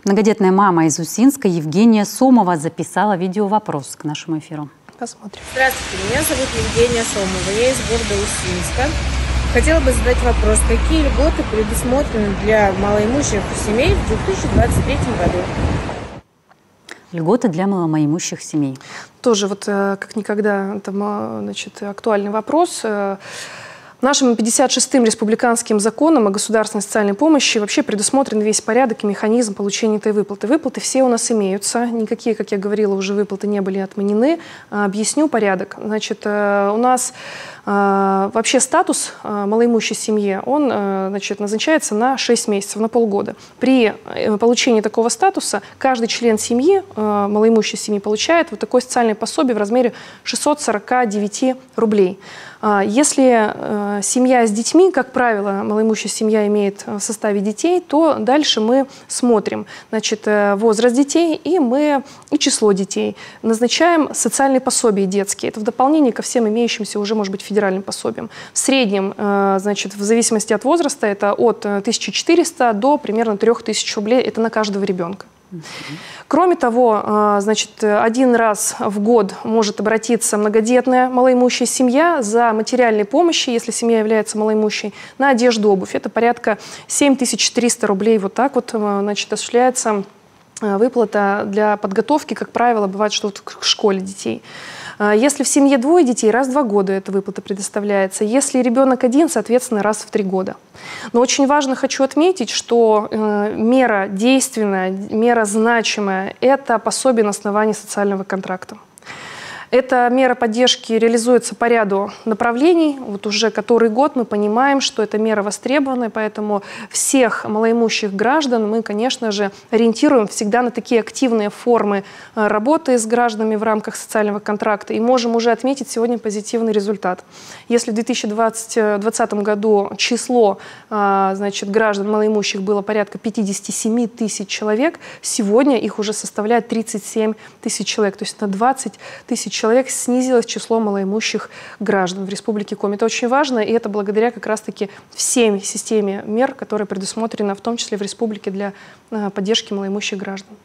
Многодетная мама из Усинска Евгения Сомова записала видеовопрос к нашему эфиру. Посмотрим. Здравствуйте, меня зовут Евгения Сомова, я из города Усинска. Хотела бы задать вопрос, какие льготы предусмотрены для малоимущих семей в 2023 году? Льготы для малоимущих семей. Тоже вот как никогда актуальный вопрос. Нашим 56-м республиканским законом о государственной социальной помощи вообще предусмотрен весь порядок и механизм получения этой выплаты. Выплаты все у нас имеются. Никакие, как я говорила, уже выплаты не были отменены. Объясню порядок. Значит, у нас вообще статус малоимущей семьи, он назначается на 6 месяцев, на полгода. При получении такого статуса каждый член семьи, малоимущей семьи, получает вот такое социальное пособие в размере 649 рублей. Если семья с детьми, как правило, малоимущая семья имеет в составе детей, то дальше мы смотрим, возраст детей и число детей. Назначаем социальные пособия детские. Это в дополнение ко всем имеющимся уже, может быть, федеральным пособиям. В среднем, в зависимости от возраста, это от 1400 до примерно 3000 рублей. Это на каждого ребенка. Кроме того, один раз в год может обратиться многодетная малоимущая семья за материальной помощью, если семья является малоимущей, на одежду, обувь. Это порядка 7300 рублей. Вот так вот, осуществляется выплата для подготовки, как правило, бывает, что к школе детей. Если в семье 2 детей, раз в 2 года эта выплата предоставляется. Если ребенок 1, соответственно, раз в 3 года. Но очень важно, хочу отметить, что мера действенная, мера значимая – это пособие на основании социального контракта. Эта мера поддержки реализуется по ряду направлений. Вот уже который год мы понимаем, что эта мера востребована, поэтому всех малоимущих граждан мы, конечно же, ориентируем всегда на такие активные формы работы с гражданами в рамках социального контракта и можем уже отметить сегодня позитивный результат. Если в 2020 году число граждан малоимущих было порядка 57 тысяч человек, сегодня их уже составляет 37 тысяч человек, то есть на 20 тысяч человек снизилось число малоимущих граждан в Республике Коми. Это очень важно, и это благодаря как раз-таки всей системе мер, которая предусмотрена в том числе в республике для поддержки малоимущих граждан.